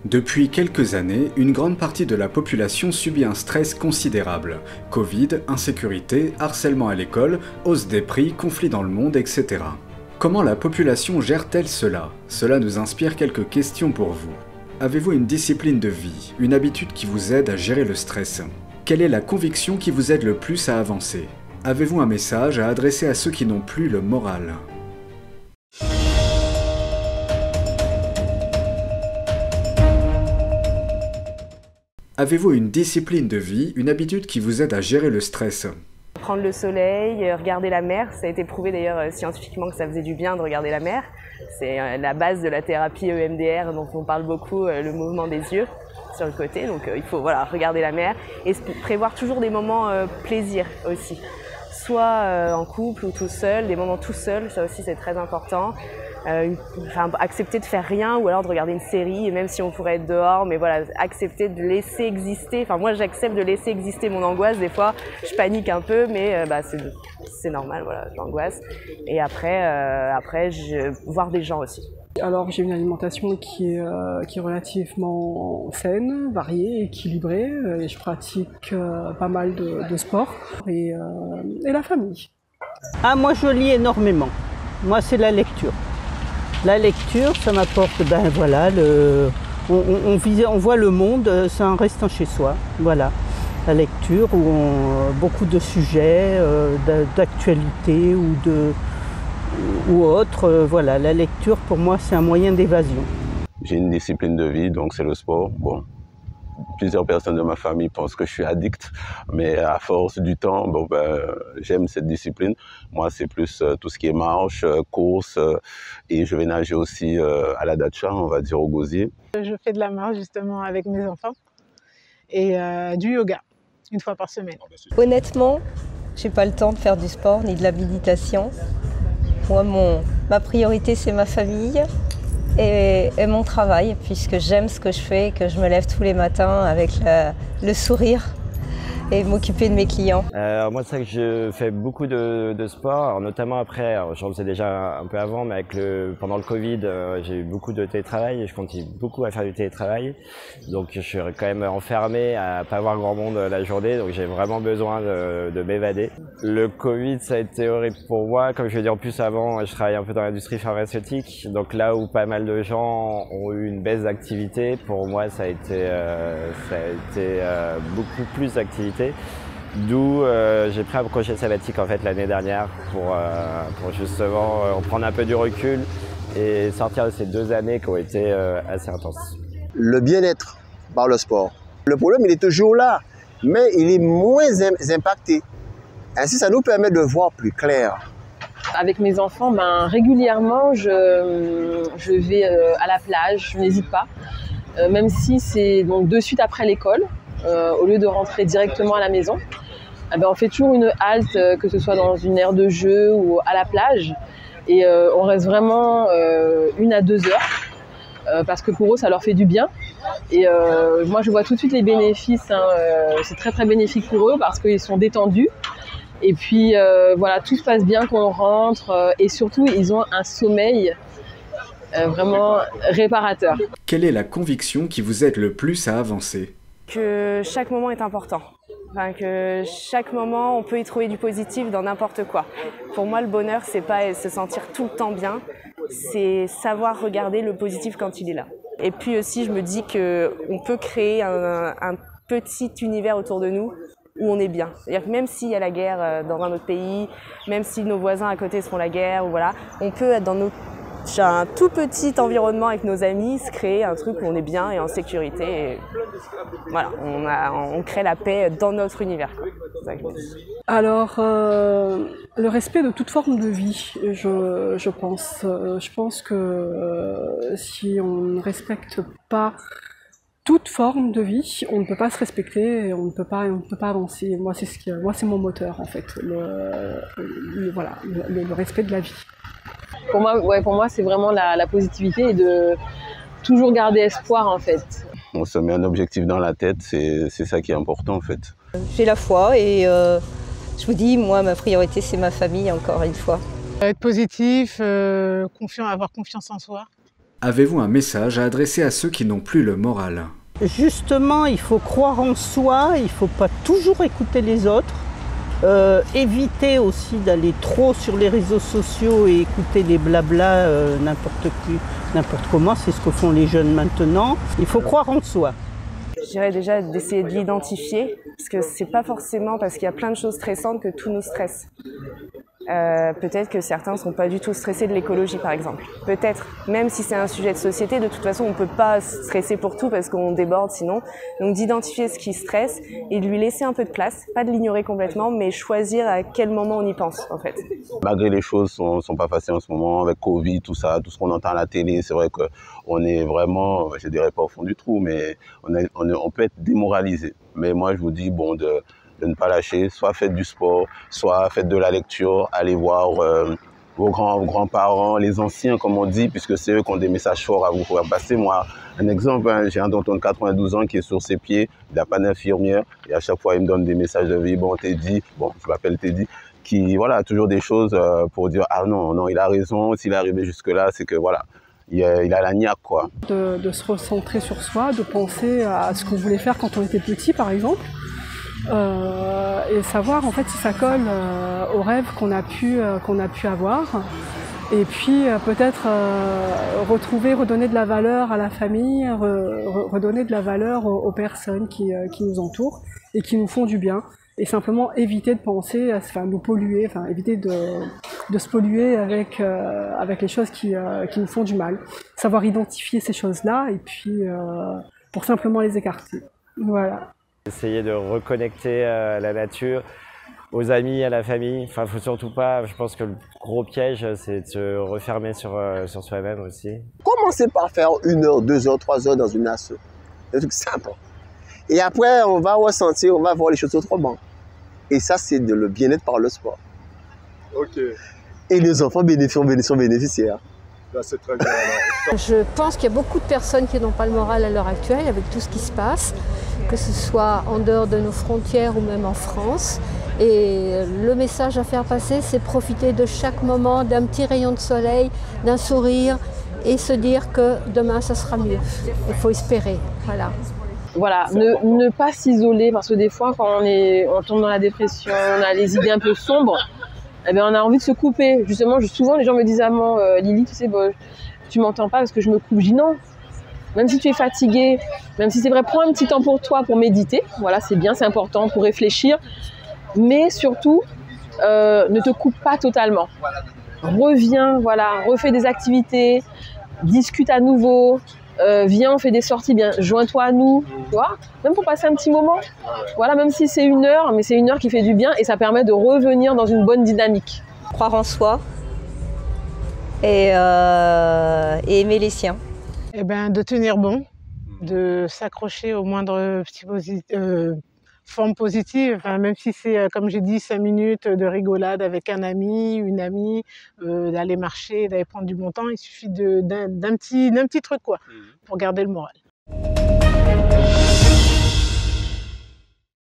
Depuis quelques années, une grande partie de la population subit un stress considérable. Covid, insécurité, harcèlement à l'école, hausse des prix, conflits dans le monde, etc. Comment la population gère-t-elle cela? Cela nous inspire quelques questions pour vous. Avez-vous une discipline de vie, une habitude qui vous aide à gérer le stress? Quelle est la conviction qui vous aide le plus à avancer? Avez-vous un message à adresser à ceux qui n'ont plus le moral? Avez-vous une discipline de vie, une habitude qui vous aide à gérer le stress? Prendre le soleil, regarder la mer, ça a été prouvé d'ailleurs scientifiquement que ça faisait du bien de regarder la mer. C'est la base de la thérapie EMDR dont on parle beaucoup, le mouvement des yeux sur le côté. Donc il faut regarder la mer et prévoir toujours des moments plaisir aussi. Soit en couple ou tout seul, des moments tout seul, ça aussi c'est très important. Accepter de faire rien ou alors de regarder une série, et même si on pourrait être dehors, mais voilà, accepter de laisser exister. Enfin, moi j'accepte de laisser exister mon angoisse. Des fois, je panique un peu, mais c'est normal, voilà, j'angoisse. Et après, voir des gens aussi. Alors j'ai une alimentation qui est relativement saine, variée, équilibrée, et je pratique pas mal de sport et la famille. Ah, moi je lis énormément. Moi c'est la lecture. La lecture, ça m'apporte, on voit le monde, c'est un restant chez soi, voilà. La lecture, beaucoup de sujets, d'actualité ou autres, voilà. La lecture, pour moi, c'est un moyen d'évasion. J'ai une discipline de vie, donc c'est le sport. Bon, plusieurs personnes de ma famille pensent que je suis addict, mais à force du temps, j'aime cette discipline. Moi, c'est plus tout ce qui est marche, course, et je vais nager aussi à la datcha, on va dire au gosier. Je fais de la marche justement avec mes enfants et du yoga, une fois par semaine. Honnêtement, j'ai pas le temps de faire du sport ni de la méditation. Moi, ma priorité, c'est ma famille. Et mon travail, puisque j'aime ce que je fais, que je me lève tous les matins avec le sourire et m'occuper de mes clients. Moi, c'est vrai que je fais beaucoup de sport, alors, notamment après, j'en faisais déjà un peu avant, mais pendant le Covid, j'ai eu beaucoup de télétravail et je continue beaucoup à faire du télétravail. Donc je suis quand même enfermé à pas voir grand monde la journée, donc j'ai vraiment besoin de m'évader. Le Covid, ça a été horrible pour moi. Comme je l'ai dit en plus avant, je travaille un peu dans l'industrie pharmaceutique, donc là où pas mal de gens ont eu une baisse d'activité, pour moi ça a été beaucoup plus d'activité. D'où j'ai pris un congé sabbatique en fait l'année dernière pour justement prendre un peu du recul et sortir de ces 2 années qui ont été assez intenses. Le bien-être par le sport. Le problème il est toujours là, mais il est moins impacté. Ainsi ça nous permet de voir plus clair. Avec mes enfants, régulièrement je vais à la plage, je n'hésite pas, même si c'est donc de suite après l'école. Au lieu de rentrer directement à la maison, on fait toujours une halte, que ce soit dans une aire de jeu ou à la plage. Et on reste vraiment 1 à 2 heures, parce que pour eux, ça leur fait du bien. Et moi, je vois tout de suite les bénéfices. C'est très, très bénéfique pour eux parce qu'ils sont détendus. Et puis, tout se passe bien quand on rentre. Et surtout, ils ont un sommeil vraiment réparateur. Quelle est la conviction qui vous aide le plus à avancer? Que chaque moment est important. Que chaque moment, on peut y trouver du positif dans n'importe quoi. Pour moi, le bonheur, c'est pas se sentir tout le temps bien, c'est savoir regarder le positif quand il est là. Et puis aussi, je me dis qu'on peut créer un petit univers autour de nous où on est bien. C'est-à-dire que même s'il y a la guerre dans un autre pays, même si nos voisins à côté se font la guerre, on peut être dans un tout petit environnement avec nos amis, se créer un truc où on est bien et en sécurité. Et voilà, on crée la paix dans notre univers. C'est ça que je dis. Alors, le respect de toute forme de vie, je pense. Je pense que si on ne respecte pas toute forme de vie, on ne peut pas se respecter et on ne peut pas avancer. Moi, c'est mon moteur en fait. Le respect de la vie. Pour moi, c'est vraiment la positivité et de toujours garder espoir en fait. On se met un objectif dans la tête, c'est ça qui est important en fait. J'ai la foi et je vous dis, moi, ma priorité, c'est ma famille, encore une fois. Être positif, confiant, avoir confiance en soi. Avez-vous un message à adresser à ceux qui n'ont plus le moral? Justement, il faut croire en soi, il ne faut pas toujours écouter les autres. Éviter aussi d'aller trop sur les réseaux sociaux et écouter les blabla n'importe comment, c'est ce que font les jeunes maintenant. Il faut croire en soi. Je dirais déjà d'essayer de l'identifier, parce que c'est pas forcément parce qu'il y a plein de choses stressantes que tout nous stresse. Peut-être que certains sont pas du tout stressés de l'écologie par exemple. Peut-être, même si c'est un sujet de société, de toute façon on peut pas stresser pour tout parce qu'on déborde sinon. Donc d'identifier ce qui stresse et de lui laisser un peu de place, pas de l'ignorer complètement, mais choisir à quel moment on y pense en fait. Malgré les choses sont pas faciles en ce moment, avec Covid, tout ça, tout ce qu'on entend à la télé, c'est vrai qu'on est vraiment, je dirais pas au fond du trou, mais on peut être démoralisé. Mais moi je vous dis, bon, de ne pas lâcher, soit faites du sport, soit faites de la lecture, allez voir vos grands-parents, les anciens comme on dit, puisque c'est eux qui ont des messages forts à vous faire passer. Moi, un exemple, hein, j'ai un tonton de 92 ans qui est sur ses pieds, il n'a pas d'infirmière, et à chaque fois il me donne des messages de vie, bon Teddy, bon je m'appelle Teddy, qui voilà, toujours des choses pour dire ah non, il a raison, s'il est arrivé jusque-là, c'est que voilà, il a la niaque quoi. De se recentrer sur soi, de penser à ce qu'on voulait faire quand on était petit par exemple. Et savoir en fait si ça colle aux rêves qu'on a pu avoir et puis peut-être redonner de la valeur à la famille, redonner de la valeur aux personnes qui nous entourent et qui nous font du bien et simplement éviter de penser à nous polluer, éviter de se polluer avec les choses qui nous font du mal, savoir identifier ces choses-là et puis pour simplement les écarter. Voilà. Essayer de reconnecter à la nature, aux amis, à la famille. Enfin, faut surtout pas, je pense que le gros piège, c'est de se refermer sur soi-même aussi. Commencez par faire 1 heure, 2 heures, 3 heures dans une asso. C'est un truc simple. Et après, on va ressentir, on va voir les choses autrement. Et ça, c'est le bien-être par le sport. Ok. Et les enfants sont bénéficiaires. Là, c'est très bien. Je pense qu'il y a beaucoup de personnes qui n'ont pas le moral à l'heure actuelle avec tout ce qui se passe, que ce soit en dehors de nos frontières ou même en France. Et le message à faire passer, c'est profiter de chaque moment, d'un petit rayon de soleil, d'un sourire et se dire que demain, ça sera mieux. Il faut espérer, voilà. Voilà, ne pas s'isoler parce que des fois, quand on tombe dans la dépression, on a les idées un peu sombres, eh bien, on a envie de se couper. Justement, souvent, les gens me disent « Ah, maman, Lily, tu sais, tu m'entends pas parce que je me coupe. » Je dis non. Même si tu es fatigué, même si c'est vrai, prends un petit temps pour toi pour méditer. Voilà, c'est bien, c'est important pour réfléchir. Mais surtout, ne te coupe pas totalement. Reviens, voilà, refais des activités, discute à nouveau, viens, on fait des sorties, bien, joins-toi à nous, tu vois, même pour passer un petit moment. Voilà, même si c'est 1 heure, mais c'est 1 heure qui fait du bien et ça permet de revenir dans une bonne dynamique. Croire en soi et aimer les siens. Eh ben, de tenir bon, de s'accrocher aux moindres formes positives, enfin, même si c'est, comme j'ai dit, 5 minutes de rigolade avec un ami, une amie, d'aller marcher, d'aller prendre du bon temps, il suffit d'un petit truc quoi, pour garder le moral.